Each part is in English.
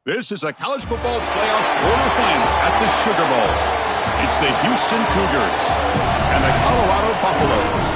This is a college football playoff quarterfinal at the Sugar Bowl. It's the Houston Cougars and the Colorado Buffaloes.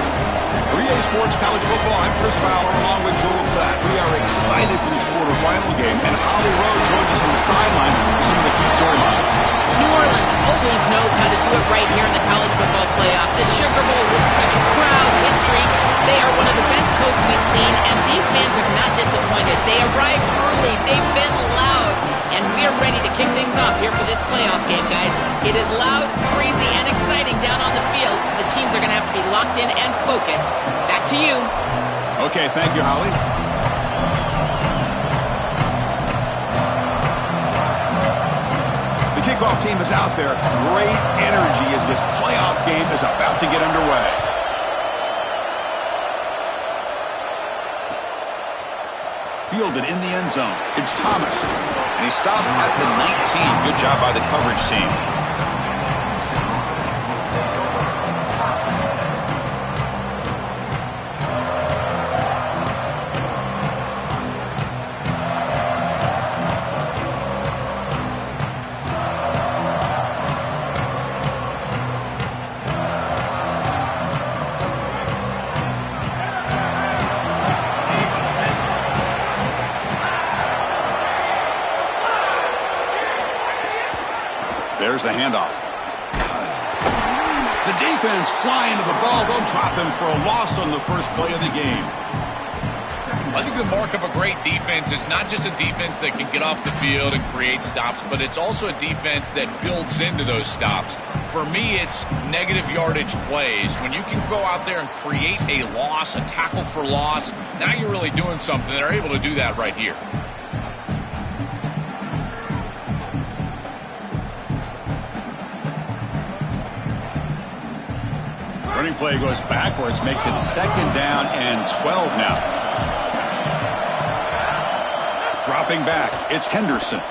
For EA Sports College Football, I'm Chris Fowler along with Joel Platt. We are excited for this quarterfinal game, and Holly Rowe joins us on the sidelines for some of the key storylines. New Orleans always knows how to do it right here in the college football playoff. The Sugar Bowl with such proud history. They are one of the best hosts we've seen, and these fans have not disappointed. They arrived early. They've been loud. And we are ready to kick things off here for this playoff game, guys. It is loud, crazy, and exciting down on the field. The teams are going to have to be locked in and focused. Back to you. Okay, thank you, Holly. The kickoff team is out there. Great energy as this playoff game is about to get underway. Fielded in the end zone. It's Thomas. And he stopped at the 19. Good job by the coverage team. There's the handoff. The defense flying to the ball. They'll drop him for a loss on the first play of the game. I think the mark of a great defense is not just a defense that can get off the field and create stops, but it's also a defense that builds into those stops. For me, it's negative yardage plays. When you can go out there and create a loss, a tackle for loss, now you're really doing something. They're able to do that right here. Running play goes backwards, makes it second down and 12 now. Dropping back, it's Henderson.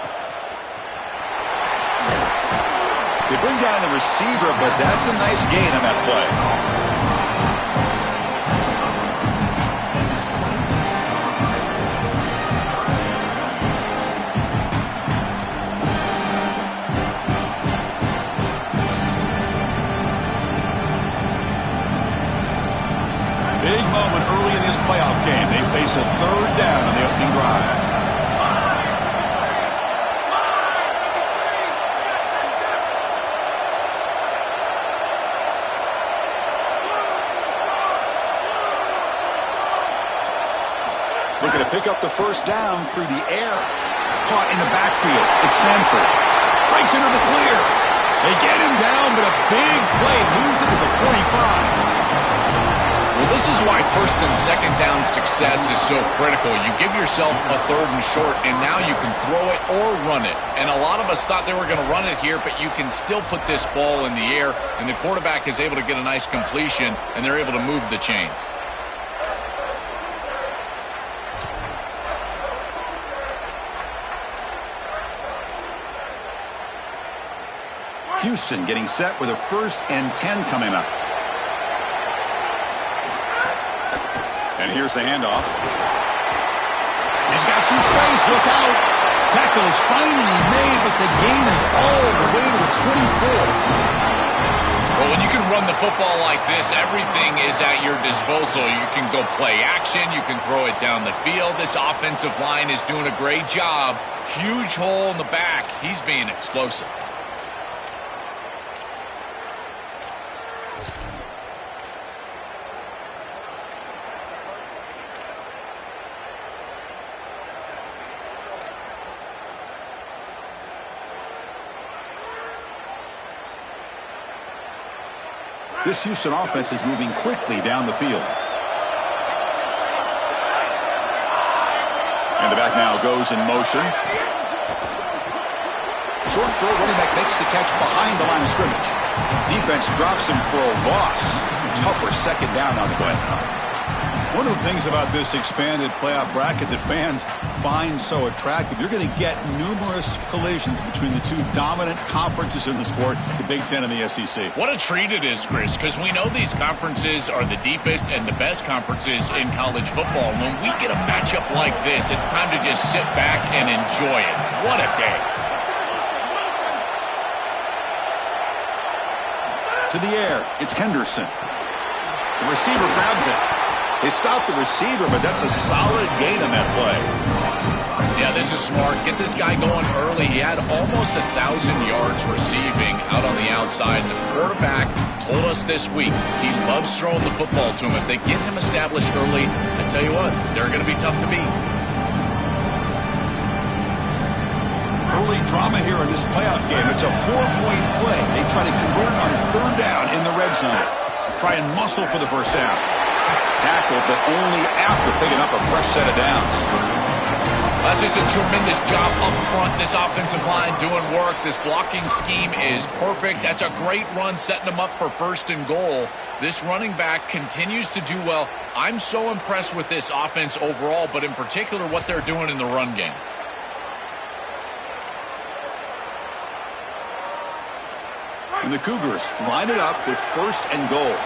They bring down the receiver, but that's a nice gain on that play. Big moment early in this playoff game. They face a third down on the opening drive. Looking to pick up the first down through the air. Caught in the backfield. It's Sanford. Breaks into the clear. They get him down, but a big play moves it to the 45. Well, this is why first and second down success is so critical. You give yourself a third and short, and now you can throw it or run it. And a lot of us thought they were going to run it here, but you can still put this ball in the air, and the quarterback is able to get a nice completion, and they're able to move the chains. Houston getting set with a 1st and 10 coming up. And here's the handoff. He's got some space. Look out. Tackle is finally made, but the gain is all the way to the 24. Well, when you can run the football like this, everything is at your disposal. You can go play action. You can throw it down the field. This offensive line is doing a great job. Huge hole in the back. He's being explosive. This Houston offense is moving quickly down the field. And the back now goes in motion. Short throw, running back makes the catch behind the line of scrimmage. Defense drops him for a loss. Tougher second down on the play. One of the things about this expanded playoff bracket that fans find so attractive, you're going to get numerous collisions between the two dominant conferences in the sport, the Big Ten and the SEC. What a treat it is, Chris, because we know these conferences are the deepest and the best conferences in college football. When we get a matchup like this, it's time to just sit back and enjoy it. What a day. To the air, it's Henderson. The receiver grabs it. They stop the receiver, but that's a solid gain on that play. Yeah, this is smart. Get this guy going early. He had almost 1,000 yards receiving out on the outside. The quarterback told us this week he loves throwing the football to him. If they get him established early, I tell you what, they're going to be tough to beat. Early drama here in this playoff game. It's a 4-point play. They try to convert on third down in the red zone. Try and muscle for the first down. Tackled, but only after picking up a fresh set of downs. That's just a tremendous job up front. This offensive line doing work. This blocking scheme is perfect. That's a great run, setting them up for first and goal. This running back continues to do well. I'm so impressed with this offense overall, but in particular what they're doing in the run game. And the Cougars line it up with first and goal.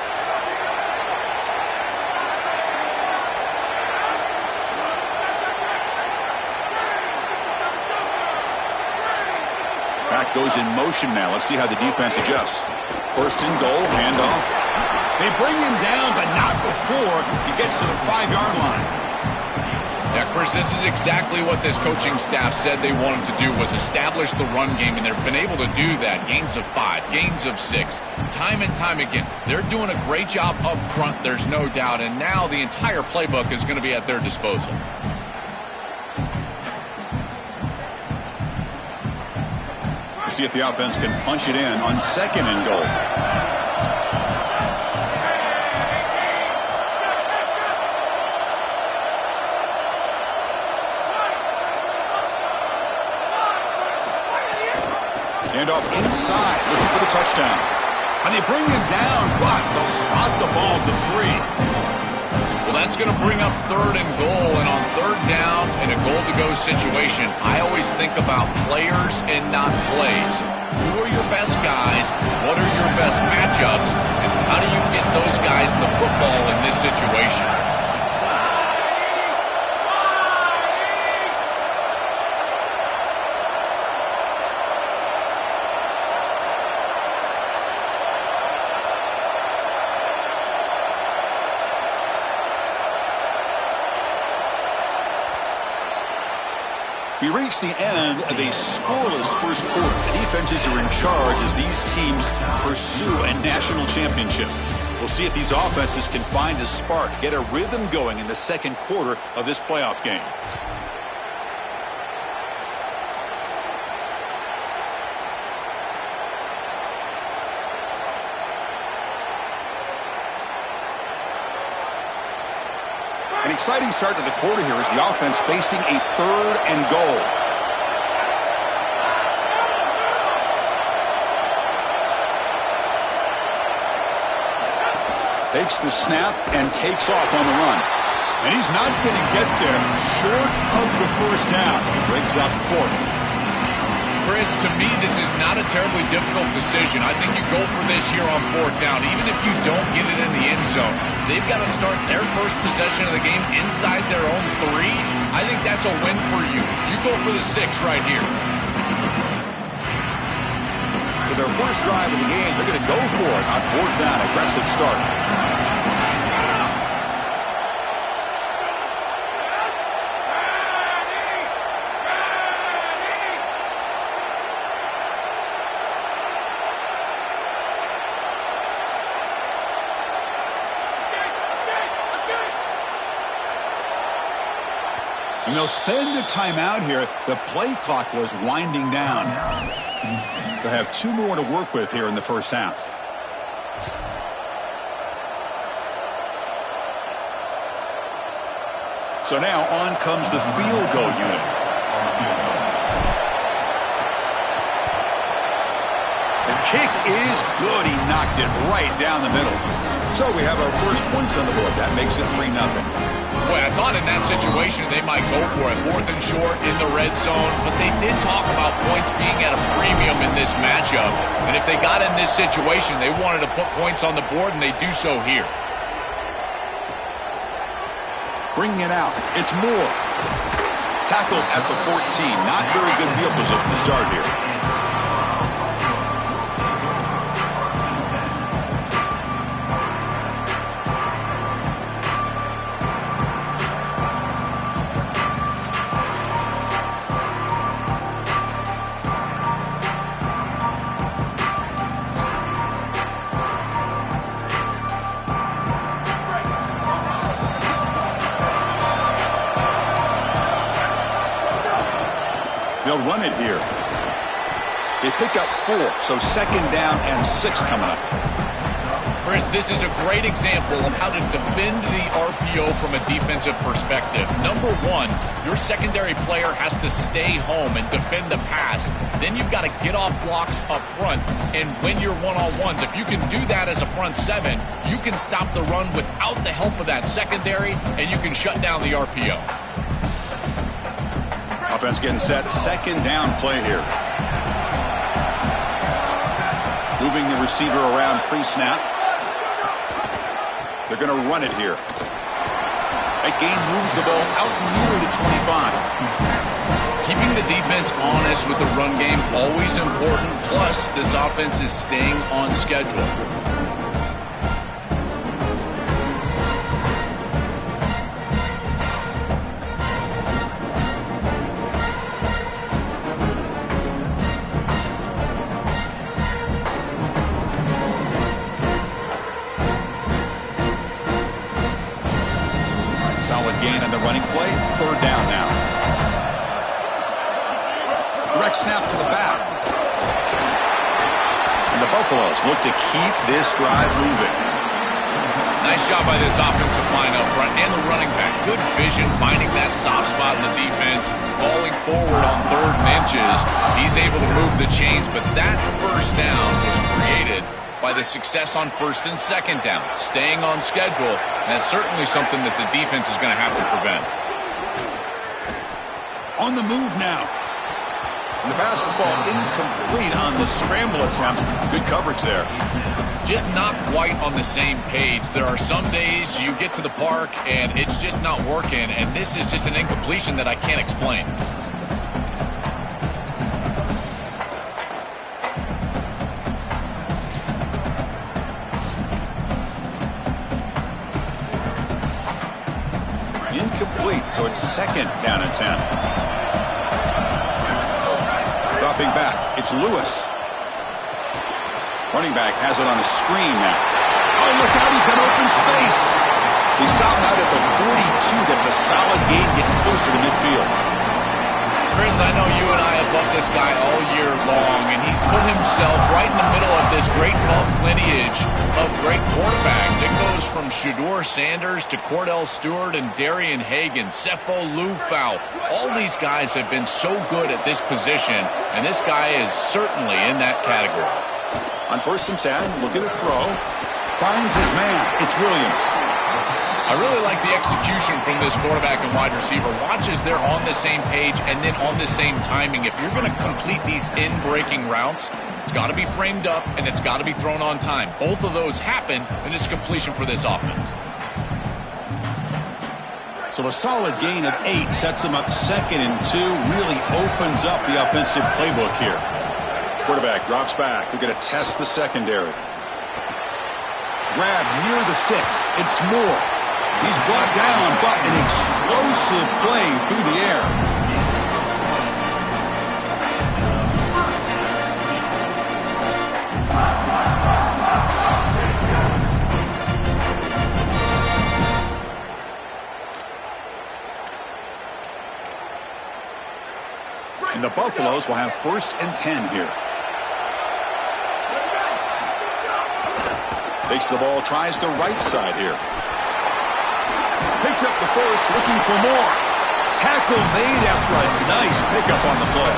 Back goes in motion now. Let's see how the defense adjusts. First and goal, handoff. They bring him down, but not before he gets to the 5-yard line. Yeah, Chris, this is exactly what this coaching staff said they wanted to do, was establish the run game, and they've been able to do that. Gains of 5, gains of 6, time and time again. They're doing a great job up front, there's no doubt, and now the entire playbook is going to be at their disposal. We'll see if the offense can punch it in on second and goal. Handoff inside, looking for the touchdown. And they bring him down, but they'll spot the ball to 3. Well, that's going to bring up third and goal, and on third down in a goal-to-go situation, I always think about players and not plays. Who are your best guys? What are your best matchups? And how do you get those guys the football in this situation? We reach the end of a scoreless first quarter. The defenses are in charge as these teams pursue a national championship. We'll see if these offenses can find a spark, get a rhythm going in the second quarter of this playoff game. An exciting start to the quarter here as the offense facing a third and goal. Takes the snap and takes off on the run. And he's not going to get there short of the first down. He breaks up 40. Chris, to me, this is not a terribly difficult decision. I think you go for this here on fourth down. Even if you don't get it in the end zone, they've got to start their first possession of the game inside their own 3. I think that's a win for you. You go for the 6 right here. For their first drive of the game, they're going to go for it on fourth down. Aggressive start. And they'll spend a timeout here. The play clock was winding down. They'll have 2 more to work with here in the first half. So now on comes the field goal unit. The kick is good. He knocked it right down the middle. So we have our first points on the board. That makes it 3-0. Boy, I thought in that situation they might go for it. Fourth and short in the red zone, but they did talk about points being at a premium in this matchup. And if they got in this situation, they wanted to put points on the board, and they do so here. Bringing it out. It's Moore. Tackled at the 14. Not very good field position to start here. They'll run it here. They pick up 4, so 2nd down and 6 coming up. Chris, this is a great example of how to defend the RPO from a defensive perspective. Number one, your secondary player has to stay home and defend the pass. Then you've got to get off blocks up front and win your one-on-ones. If you can do that as a front 7, you can stop the run without the help of that secondary, and you can shut down the RPO. Offense getting set. 2nd down play here. Moving the receiver around pre-snap. They're going to run it here. That gain moves the ball out near the 25. Keeping the defense honest with the run game, always important. Plus, this offense is staying on schedule. Solid gain on the running play. 3rd down now. Direct snap to the back. And the Buffaloes look to keep this drive moving. Nice job by this offensive line up front and the running back. Good vision, finding that soft spot in the defense, falling forward on 3rd and inches. He's able to move the chains, but that first down was created by the success on 1st and 2nd down, staying on schedule, and that's certainly something that the defense is going to have to prevent. On the move now. And the pass will fall incomplete on the scramble attempt. Good coverage there. Just not quite on the same page. There are some days you get to the park and it's just not working, and this is just an incompletion that I can't explain. Incomplete, so it's 2nd down and 10. Dropping back, it's Lewis. Running back has it on a screen now. Oh, look out, he's got open space. He stopped out at the 42. That's a solid gain, getting closer to midfield. Chris, I know you and I have loved this guy all year long, and he's put himself right in the middle of this great Buff lineage of great quarterbacks. It goes from Shedeur Sanders to Cordell Stewart and Darian Hagan, Sefo Liufau. All these guys have been so good at this position, and this guy is certainly in that category. On 1st and 10, look at the throw. Finds his man. It's Williams. I really like the execution from this quarterback and wide receiver. Watch as they're on the same page and then on the same timing. If you're going to complete these in-breaking routes, it's got to be framed up and it's got to be thrown on time. Both of those happen, and it's completion for this offense. So a solid gain of 8 sets him up 2nd and 2. Really opens up the offensive playbook here. Quarterback drops back. We're going to test the secondary. Grab near the sticks. It's Moore. He's brought down, but an explosive play through the air. And the Buffaloes will have 1st and 10 here. Takes the ball, tries the right side here. Picks up the first, looking for more. Tackle made after a nice pickup on the play.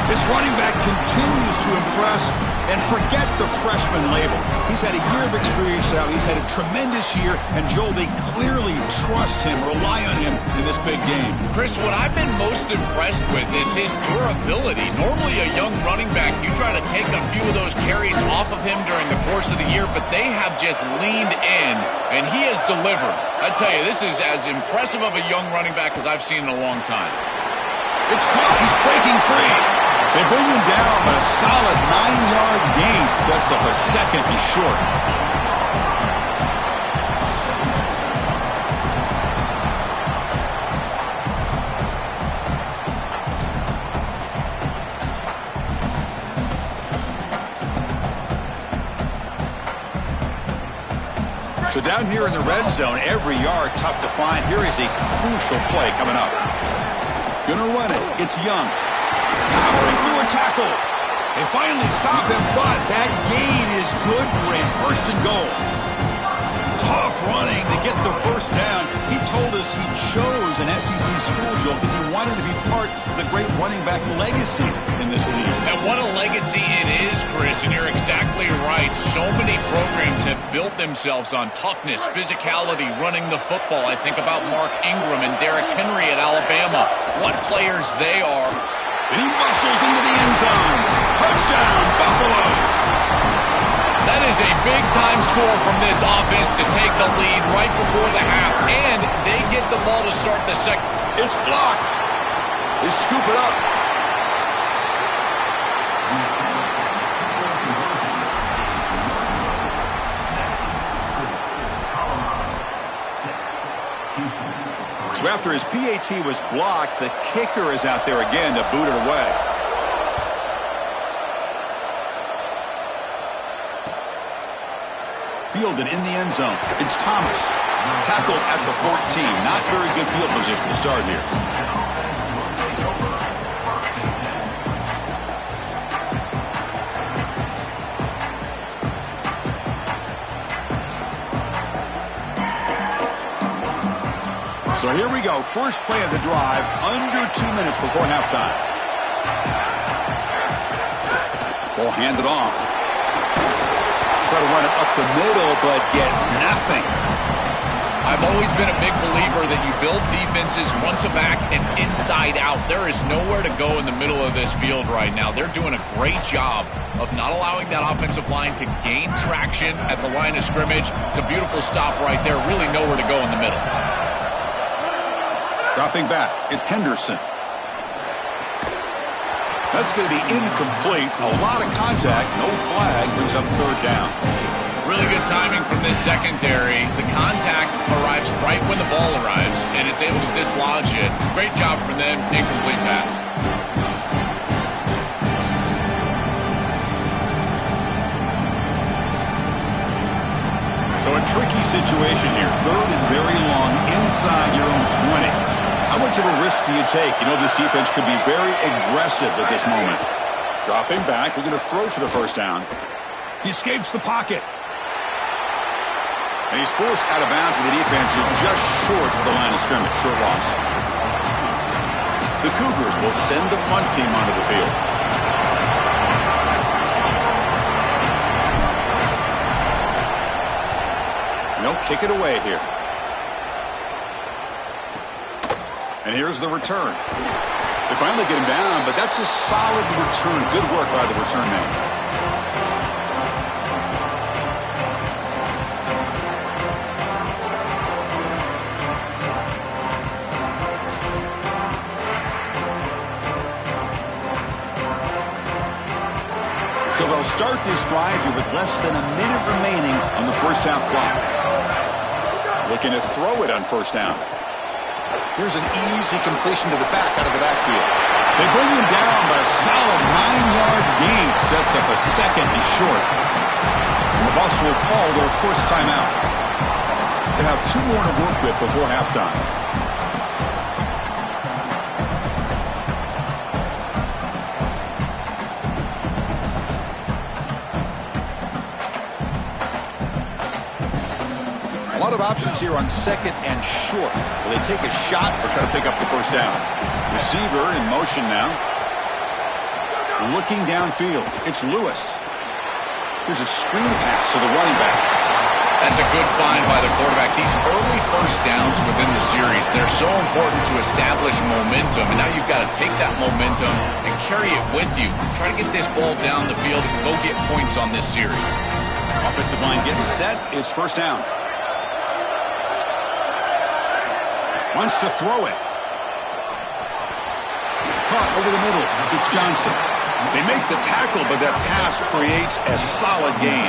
This running back continues to impress, and forget the freshman label. He's had a year of experience now. He's had a tremendous year, and Joel, they clearly trust him, rely on him in this big game. Chris, what I've been most impressed with is his durability. Normally a young running back, you try to take a few of those carries off of him during the course of the year, but they have just leaned in, and he has delivered. I tell you, this is as impressive of a young running back as I've seen in a long time. It's caught. He's breaking free. They bring him down, but a solid 9-yard gain sets up a second and short. So down here in the red zone, every yard tough to find. Here is a crucial play coming up. Gonna run it. It's Young. Powering through a tackle. They finally stop him, but that gain is good for a first and goal. Tough running to get the first down. He told us he chose an SEC school, Joel, because he wanted to be part of the great running back legacy in this league. And what a legacy it is, Chris, and you're exactly right. So many programs have built themselves on toughness, physicality, running the football. I think about Mark Ingram and Derrick Henry at Alabama. What players they are. And he muscles into the end zone. Touchdown, Buffaloes. That is a big-time score from this offense to take the lead right before the half, and they get the ball to start the second. It's blocked. They scoop it up. So after his PAT was blocked, the kicker is out there again to boot it away. Fielded in the end zone. It's Thomas. Tackled at the 14. Not very good field position to start here. So here we go. First play of the drive, under 2 minutes before halftime. Ball handed off. Try to run it up the middle, but get nothing. I've always been a big believer that you build defenses front to back and inside out. There is nowhere to go in the middle of this field right now. They're doing a great job of not allowing that offensive line to gain traction at the line of scrimmage. It's a beautiful stop right there. Really nowhere to go in the middle. Dropping back, it's Henderson. That's going to be incomplete. A lot of contact, no flag, brings up third down. Really good timing from this secondary. The contact arrives right when the ball arrives, and it's able to dislodge it. Great job from them, incomplete pass. So a tricky situation here. Third and very long inside your own 20. How much of a risk do you take? You know this defense could be very aggressive at this moment. Dropping back, looking to throw for the first down. He escapes the pocket. And he's forced out of bounds with the defense who's just short of the line of scrimmage. Short loss. The Cougars will send the punt team onto the field. They'll kick it away here. And here's the return. They finally get him down, but that's a solid return. Good work by the return man. So they'll start this drive here with less than a minute remaining on the first half clock. Looking to throw it on first down. Here's an easy completion to the back out of the backfield. They bring him down by a solid 9-yard gain. Sets up a second and short. And the Bucs will call their first timeout. They have 2 more to work with before halftime. A lot of options here on second and short. Will they take a shot or try to pick up the first down? Receiver in motion now. Looking downfield, it's Lewis. Here's a screen pass to the running back. That's a good find by the quarterback. These early first downs within the series, they're so important to establish momentum. And now you've got to take that momentum and carry it with you. Try to get this ball down the field and go get points on this series. Offensive line getting set. It's first down. Wants to throw it. Caught over the middle. It's Johnson. They make the tackle, but that pass creates a solid gain.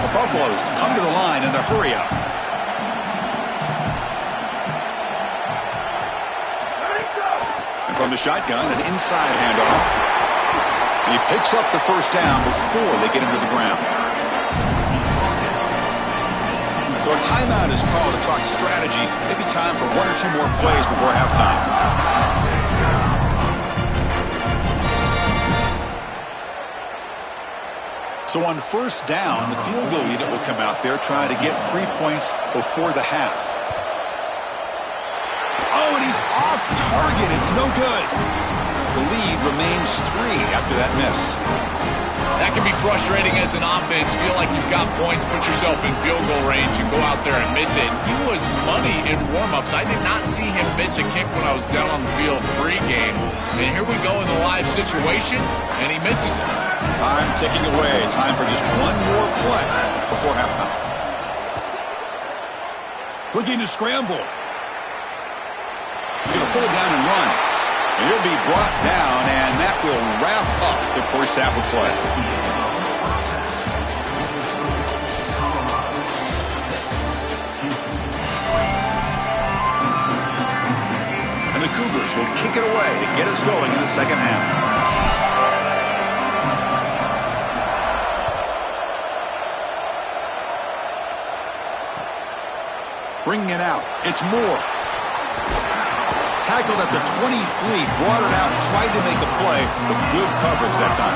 The Buffaloes come to the line in the hurry-up. And from the shotgun, an inside handoff. And he picks up the first down before they get him to the ground. So a timeout is called to talk strategy. Maybe time for one or two more plays before halftime. So on first down, the field goal unit will come out there trying to get 3 points before the half. Oh, and he's off target. It's no good. The lead remains 3 after that miss. That can be frustrating as an offense. Feel like you've got points, put yourself in field goal range, and go out there and miss it. He was money in warm-ups. I did not see him miss a kick when I was down on the field pre-game. And here we go in the live situation, and he misses it. Time ticking away. Time for just one more play before halftime. Looking to scramble. He's going to pull it down and run. And he'll be brought down, and that will wrap up the first half of play. And the Cougars will kick it away to get us going in the second half. Bringing it out. It's Moore. Tackled at the 23, brought it out, tried to make a play, but good coverage that time.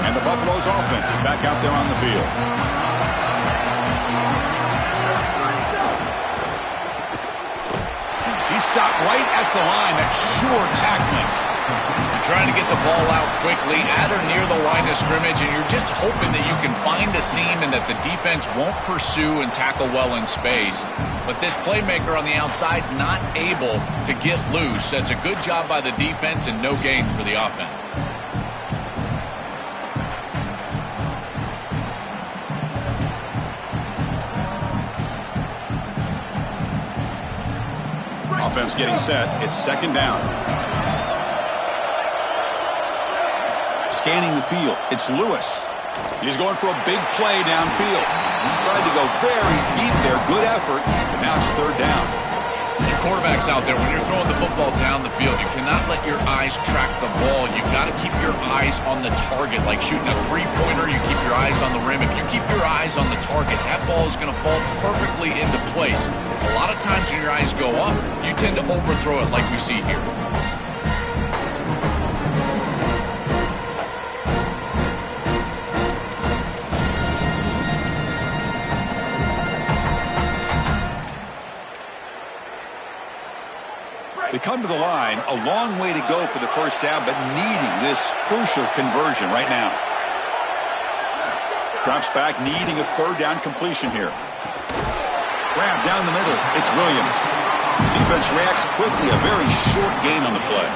And the Buffaloes offense is back out there on the field. He stopped right at the line. That's sure tackling. You're trying to get the ball out quickly at or near the line of scrimmage, and you're just hoping that you can find a seam and that the defense won't pursue and tackle well in space. But this playmaker on the outside not able to get loose. That's a good job by the defense and no gain for the offense. Offense getting set. It's second down. Scanning the field. It's Lewis. He's going for a big play downfield. Tried to go very deep there. Good effort. But now it's third down. Your quarterback's out there. When you're throwing the football down the field, you cannot let your eyes track the ball. You've got to keep your eyes on the target. Like shooting a three-pointer, you keep your eyes on the rim. If you keep your eyes on the target, that ball is going to fall perfectly into place. A lot of times when your eyes go up, you tend to overthrow it like we see here. They come to the line, a long way to go for the first down, but needing this crucial conversion right now. Drops back, needing a third down completion here. Grab down the middle. It's Williams. The defense reacts quickly. A very short gain on the play.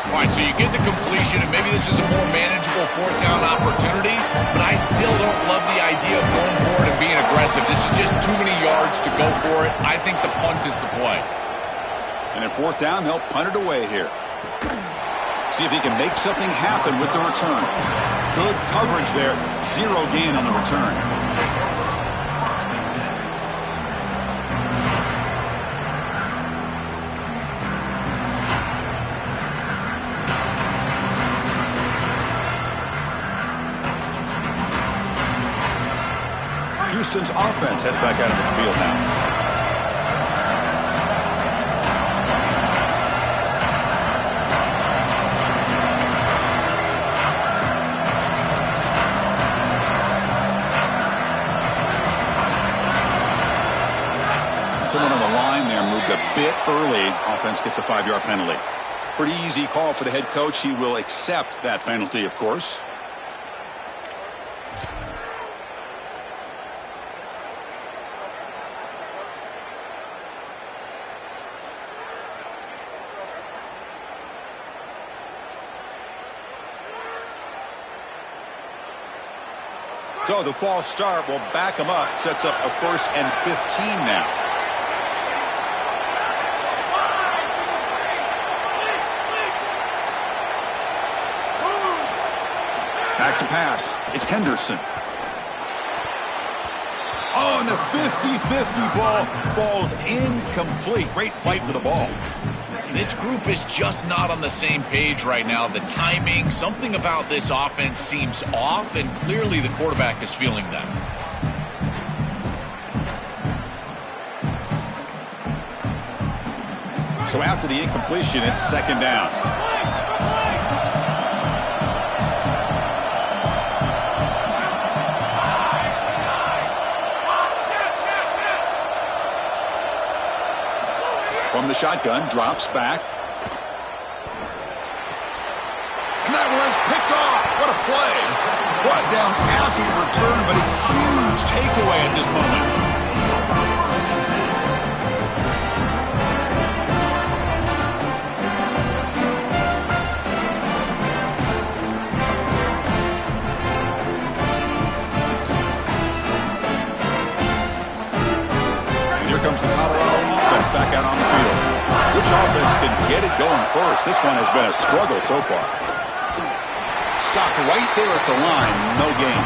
All right, so you get the completion, and maybe this is a more manageable fourth down opportunity, but I still don't love the idea of going for it and being aggressive. This is just too many yards to go for it. I think the punt is the play. And at fourth down, they'll punt it away here. See if he can make something happen with the return. Good coverage there. Zero gain on the return. Houston's offense heads back out of the field now. Someone on the line there moved a bit early. Offense gets a 5-yard penalty. Pretty easy call for the head coach. He will accept that penalty, of course. So the false start will back him up. Sets up a 1st and 15 now. Back to pass. It's Henderson. Oh, and the 50-50 ball falls incomplete. Great fight for the ball. This group is just not on the same page right now. The timing, something about this offense seems off, and clearly the quarterback is feeling that. So after the incompletion, it's 2nd down. From the shotgun, drops back. And that one's picked off. What a play. Brought down after the return, but a huge takeaway at this moment. And here comes the Colorado offense back out on the field. Which offense can get it going first? This one has been a struggle so far. Stopped right there at the line. No gain.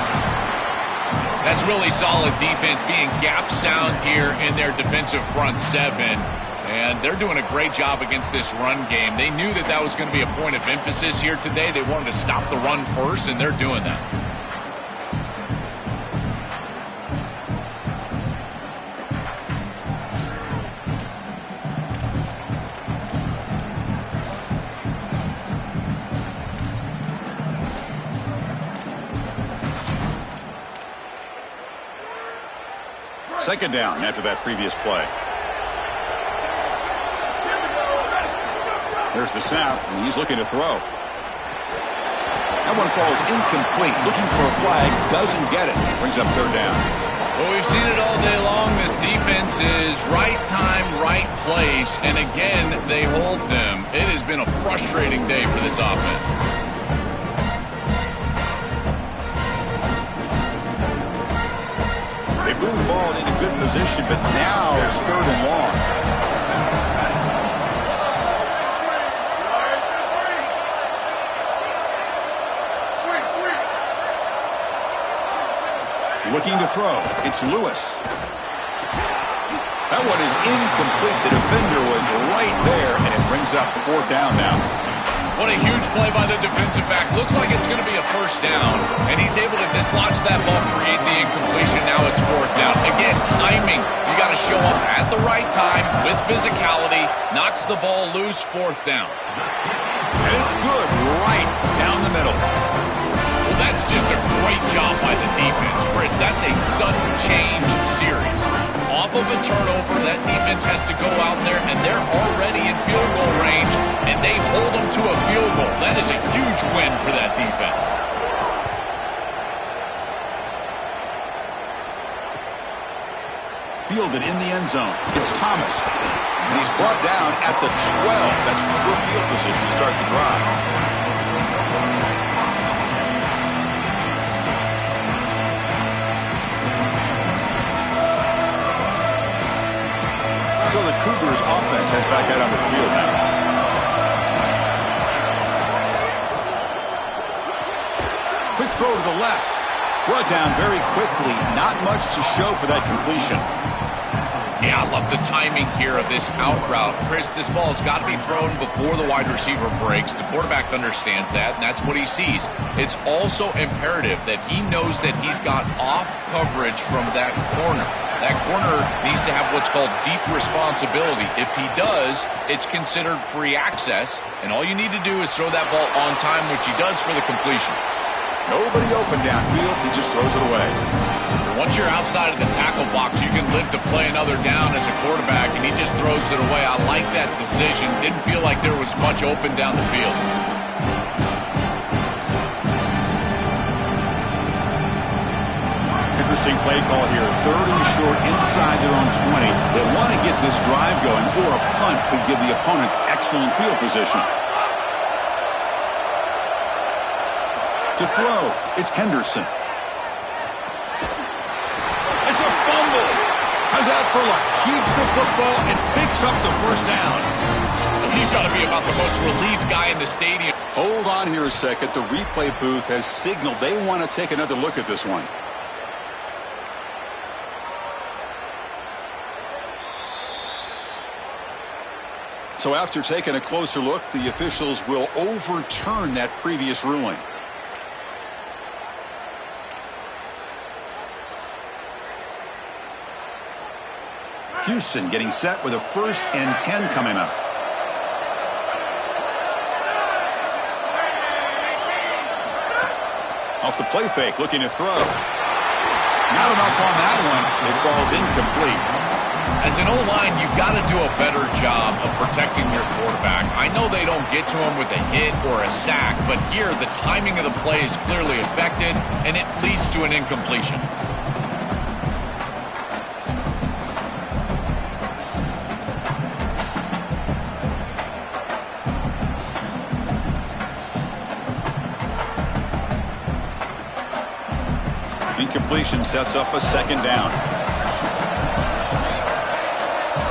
That's really solid defense, being gap sound here in their defensive front 7. And they're doing a great job against this run game. They knew that that was going to be a point of emphasis here today. They wanted to stop the run first, and they're doing that. Second down after that previous play. There's the snap, and he's looking to throw. That one falls incomplete. Looking for a flag, doesn't get it. Brings up 3rd down. Well, we've seen it all day long. This defense is right time, right place, and again, they hold them. It has been a frustrating day for this offense. They move the ball into good position, but now it's 3rd and long. Looking to throw. It's Lewis. That one is incomplete. The defender was right there, and it brings up 4th down now. What a huge play by the defensive back. Looks like it's going to be a 1st down, and he's able to dislodge that ball, create the incompletion. Now it's 4th down. Again, timing. You got to show up at the right time with physicality. Knocks the ball loose, 4th down. And it's good right down the middle. Well, that's just a great job by the defense, Chris. That's a sudden change series. Off of a turnover, that defense has to go out there, and they're already in field goal range, and they hold them to a field goal. That is a huge win for that defense. Fielded in the end zone. It's Thomas. And he's brought down at the 12. That's poor field position to start the drive. So the Cougars offense has back out on the field now. Quick throw to the left. Brought down very quickly. Not much to show for that completion. Yeah, I love the timing here of this out route. Chris, this ball has got to be thrown before the wide receiver breaks. The quarterback understands that, and that's what he sees. It's also imperative that he knows that he's got off coverage from that corner. That corner needs to have what's called deep responsibility. If he does, it's considered free access, and all you need to do is throw that ball on time, which he does for the completion. Nobody open downfield. He just throws it away. Once you're outside of the tackle box, you can live to play another down as a quarterback, and he just throws it away. I like that decision. Didn't feel like there was much open down the field. Interesting play call here. 3rd and short inside their own 20. They want to get this drive going, or a punt could give the opponents excellent field position. To throw, it's Henderson. It's a fumble. How's that for luck? Keeps the football and picks up the first down. He's got to be about the most relieved guy in the stadium. Hold on here a second. The replay booth has signaled they want to take another look at this one. So after taking a closer look, the officials will overturn that previous ruling. Houston getting set with a 1st and 10 coming up. Off the play fake, looking to throw. Not enough on that one. It falls incomplete. As an O-line, you've got to do a better job of protecting your quarterback. I know they don't get to him with a hit or a sack, but here the timing of the play is clearly affected, and it leads to an incompletion. Incompletion sets up a 2nd down.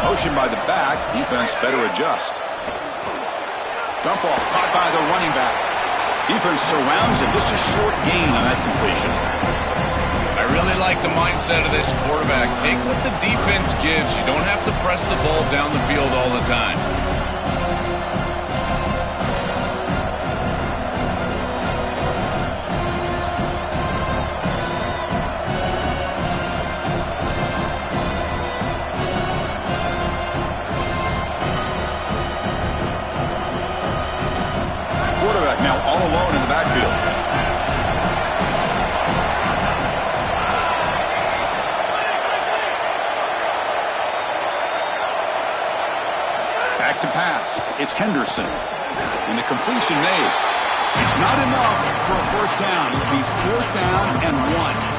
Motion by the back. Defense better adjust. Dump off caught by the running back. Defense surrounds him. Just a short gain on that completion. I really like the mindset of this quarterback. Take what the defense gives. You don't have to press the ball down the field all the time. Now all alone in the backfield. Back to pass. It's Henderson. And the completion made. It's not enough for a 1st down. It'll be 4th down and 1.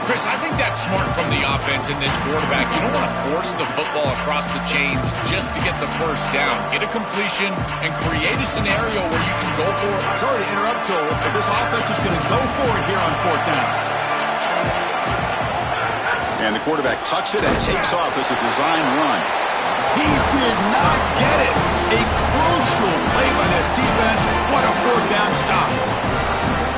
Chris, I think that's smart from the offense in this quarterback. You don't want to force the football across the chains just to get the 1st down. Get a completion and create a scenario where you can go for it. Sorry to interrupt, Joel, but this offense is going to go for it here on 4th down. And the quarterback tucks it and takes off as a design run. He did not get it. A crucial play by this defense. What a 4th down stop.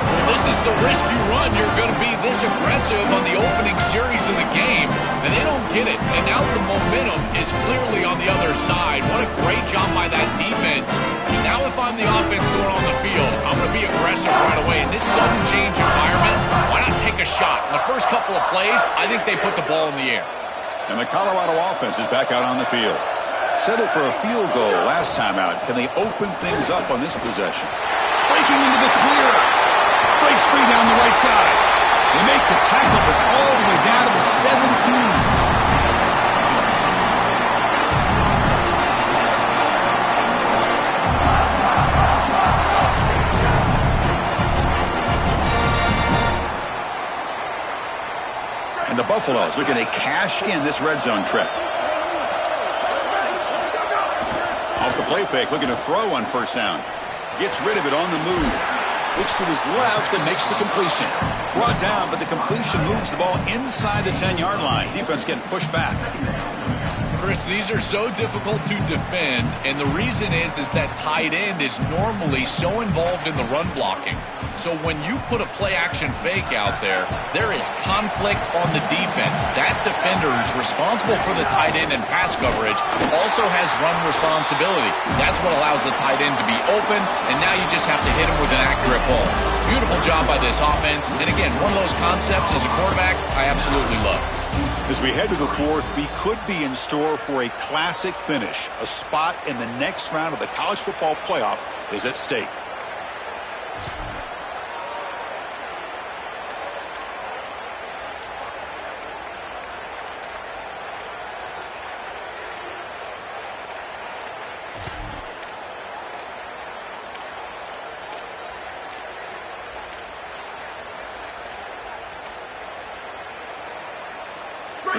Well, this is the risk you run. You're going to be this aggressive on the opening series of the game, and they don't get it. And now the momentum is clearly on the other side. What a great job by that defense. And now if I'm the offense going on the field, I'm going to be aggressive right away. In this sudden change environment, why not take a shot? In the first couple of plays, I think they put the ball in the air. And the Colorado offense is back out on the field. Settled for a field goal last time out. Can they open things up on this possession? Breaking into the clear. Breaks free down the right side. They make the tackle, but all the way down to the 17. And the Buffaloes looking to cash in this red zone trip. Off the play fake, looking to throw on 1st down. Gets rid of it on the move. Looks to his left and makes the completion. Brought down, but the completion moves the ball inside the 10-yard line. Defense getting pushed back. Chris, these are so difficult to defend, and the reason is that tight end is normally so involved in the run blocking. So when you put a play-action fake out there, there is conflict on the defense. That defender who's responsible for the tight end and pass coverage also has run responsibility. That's what allows the tight end to be open, and now you just have to hit him with an accurate ball. Beautiful job by this offense, and again, one of those concepts as a quarterback I absolutely love. As we head to the 4th, we could be in store for a classic finish. A spot in the next round of the college football playoff is at stake.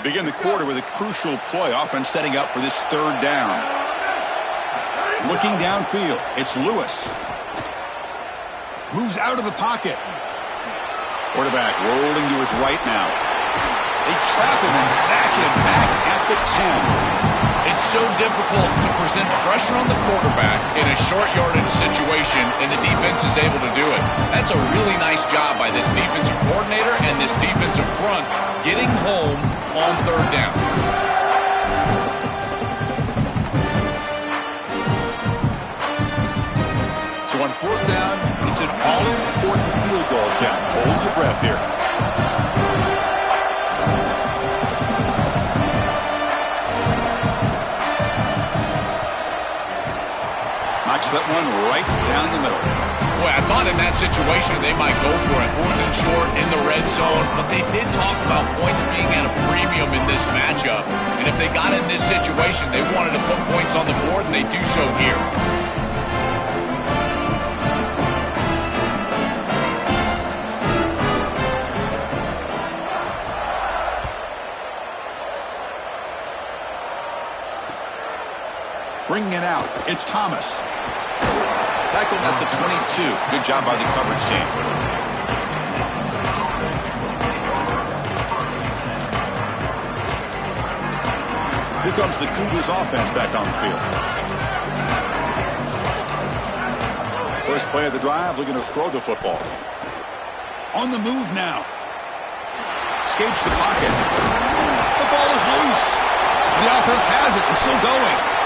We begin the quarter with a crucial play. Offense setting up for this third down. Looking downfield, it's Lewis. Moves out of the pocket. Quarterback rolling to his right now. They trap him and sack him back at the 10. It's so difficult to present pressure on the quarterback in a short yardage situation, and the defense is able to do it. That's a really nice job by this defensive coordinator and this defensive front getting home on third down. So on fourth down, it's an all-important field goal attempt. Hold your breath here. Knocks that one right down the middle. Boy, I thought in that situation they might go for it. 4th and short in the red zone, but they did talk about points being at a premium in this matchup. And if they got in this situation, they wanted to put points on the board, and they do so here. Bringing it out, it's Thomas. Tackled at the 22. Good job by the coverage team. Here comes the Cougars offense back on the field. First play of the drive, looking to throw the football. On the move now. Escapes the pocket. The ball is loose. The offense has it and still going.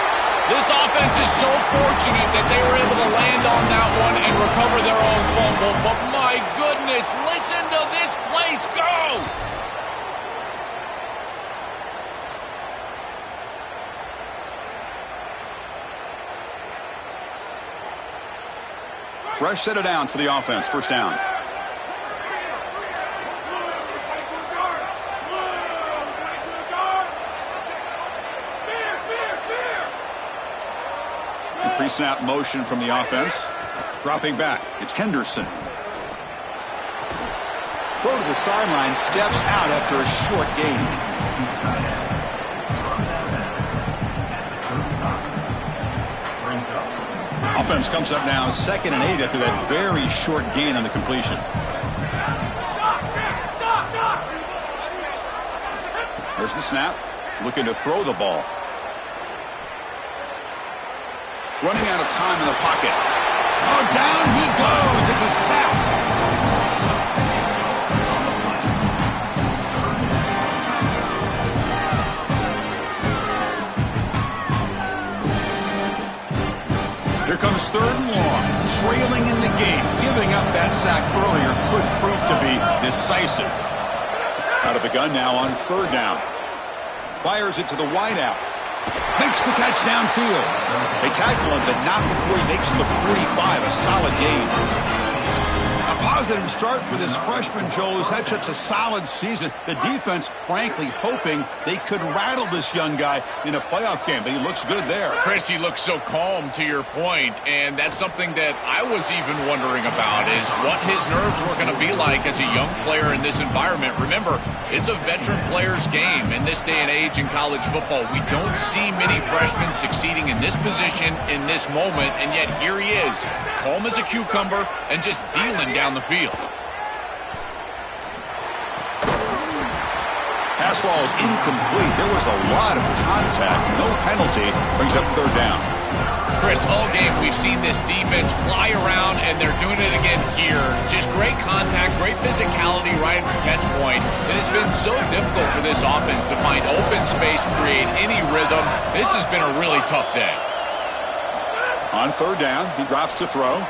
This offense is so fortunate that they were able to land on that one and recover their own fumble. But my goodness, listen to this place go! Fresh set of downs for the offense. First down. Pre-snap motion from the offense. Dropping back. It's Henderson. Throw to the sideline. Steps out after a short gain. Offense comes up now 2nd and 8 after that very short gain on the completion. There's the snap. Looking to throw the ball. Running out of time in the pocket. Oh, down he goes. It's a sack. Here comes 3rd and long. Trailing in the game. Giving up that sack earlier could prove to be decisive. Out of the gun now on 3rd down. Fires it to the wideout. Makes the catch downfield. They tackle him, but not before he makes the 45. A solid gain. A positive start for this freshman, Joel, who's had such a solid season. The defense, frankly, hoping they could rattle this young guy in a playoff game, but he looks good there. Chris, he looks so calm, to your point, and that's something that I was even wondering about, is what his nerves were going to be like as a young player in this environment. Remember, it's a veteran player's game in this day and age in college football. We don't see many freshmen succeeding in this position in this moment, and yet here he is, calm as a cucumber and just dealing down the field. Pass ball is incomplete. There was a lot of contact. No penalty. Brings up 3rd down. Chris, all game we've seen this defense fly around, and they're doing it again here. Just great contact, great physicality right at the catch point. It has been so difficult for this offense to find open space, create any rhythm. This has been a really tough day. On 3rd down, he drops to throw.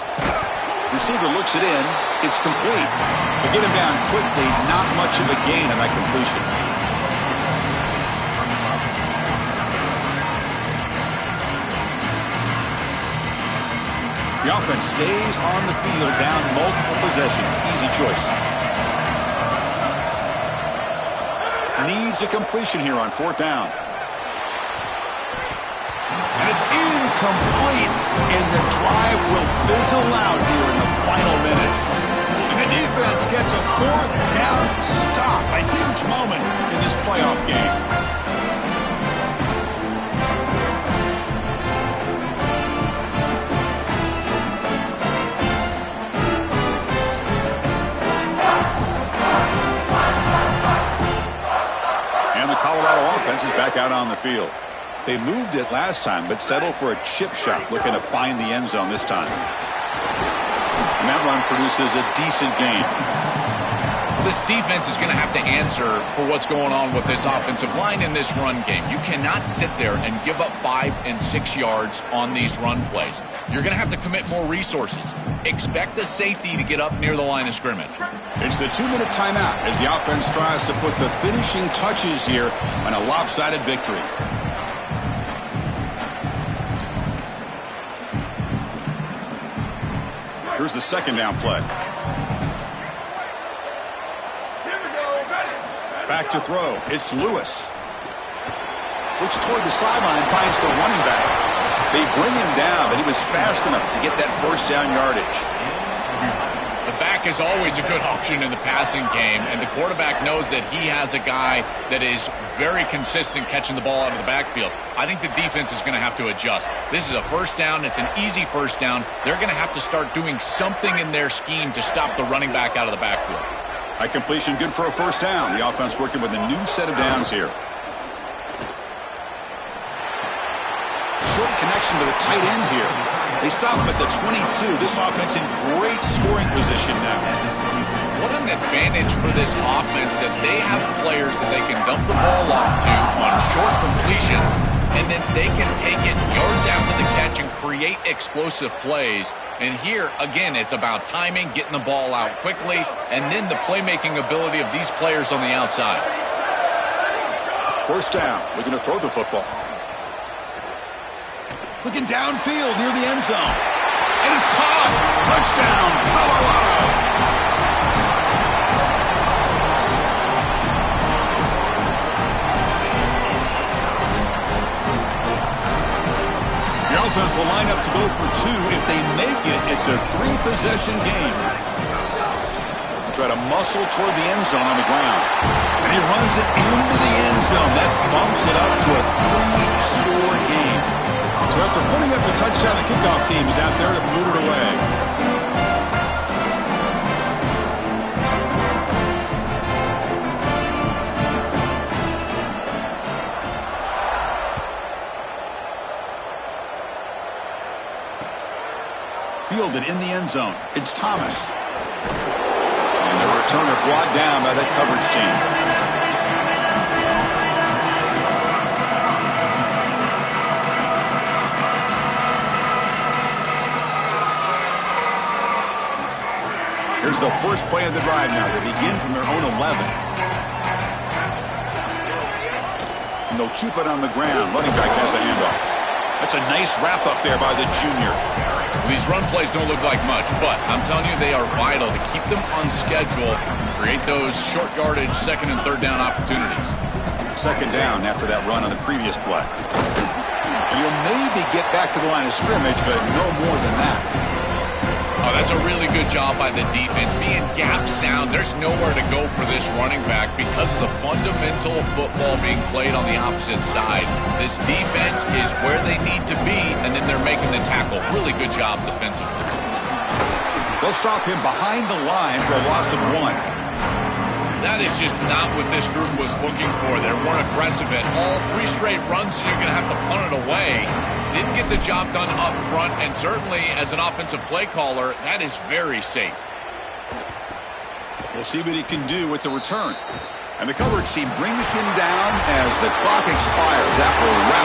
Receiver looks it in. It's complete. They get him down quickly. Not much of a gain on that completion. The offense stays on the field, down multiple possessions. Easy choice. Needs a completion here on 4th down. And it's incomplete, and the drive will fizzle out here in the final minutes. And the defense gets a 4th down stop. A huge moment in this playoff game. And the Colorado offense is back out on the field. They moved it last time, but settled for a chip shot, looking to find the end zone this time. And that run produces a decent gain. This defense is going to have to answer for what's going on with this offensive line in this run game. You cannot sit there and give up 5 and 6 yards on these run plays. You're going to have to commit more resources. Expect the safety to get up near the line of scrimmage. It's the 2-minute timeout as the offense tries to put the finishing touches here on a lopsided victory. Here's the second down play. Back to throw. It's Lewis. Looks toward the sideline, finds the running back. They bring him down, but he was fast enough to get that first down yardage. The back is always a good option in the passing game, and the quarterback knows that he has a guy that is very consistent catching the ball out of the backfield. I think the defense is going to have to adjust. This is a first down. It's an easy first down. They're going to have to start doing something in their scheme to stop the running back out of the backfield. High completion, good for a first down. The offense working with a new set of downs here. Short connection to the tight end here. They stop him at the 22. This offense in great scoring position now. What an advantage for this offense that they have players that they can dump the ball off to on short completions, and then they can take it yards after the catch and create explosive plays. And here, again, it's about timing, getting the ball out quickly, and then the playmaking ability of these players on the outside. First down, looking to throw the football. Looking downfield near the end zone. And it's caught. Touchdown, Colorado. The offense will line up to go for 2. If they make it, it's a 3-possession game. Try to muscle toward the end zone on the ground. And he runs it into the end zone. That bumps it up to a 3-score game. So after putting up a touchdown, the kickoff team is out there to boot it away. Fielded in the end zone. It's Thomas. And the returner brought down by that coverage team. Here's the first play of the drive now. They begin from their own 11. And they'll keep it on the ground. Running back has the handoff. That's a nice wrap up there by the junior. These run plays don't look like much, but I'm telling you they are vital to keep them on schedule, create those short yardage second and third down opportunities. Second down after that run on the previous play. And you'll maybe get back to the line of scrimmage, but no more than that. Oh, that's a really good job by the defense. Being gap sound, there's nowhere to go for this running back because of the fundamental football being played on the opposite side. This defense is where they need to be, and then they're making the tackle. Really good job defensively. They'll stop him behind the line for a loss of 1. That is just not what this group was looking for. They weren't aggressive at all. 3 straight runs, so you're going to have to punt it away. Didn't get the job done up front, and certainly as an offensive play caller, that is very safe. We'll see what he can do with the return. And the coverage team brings him down as the clock expires. That will wrap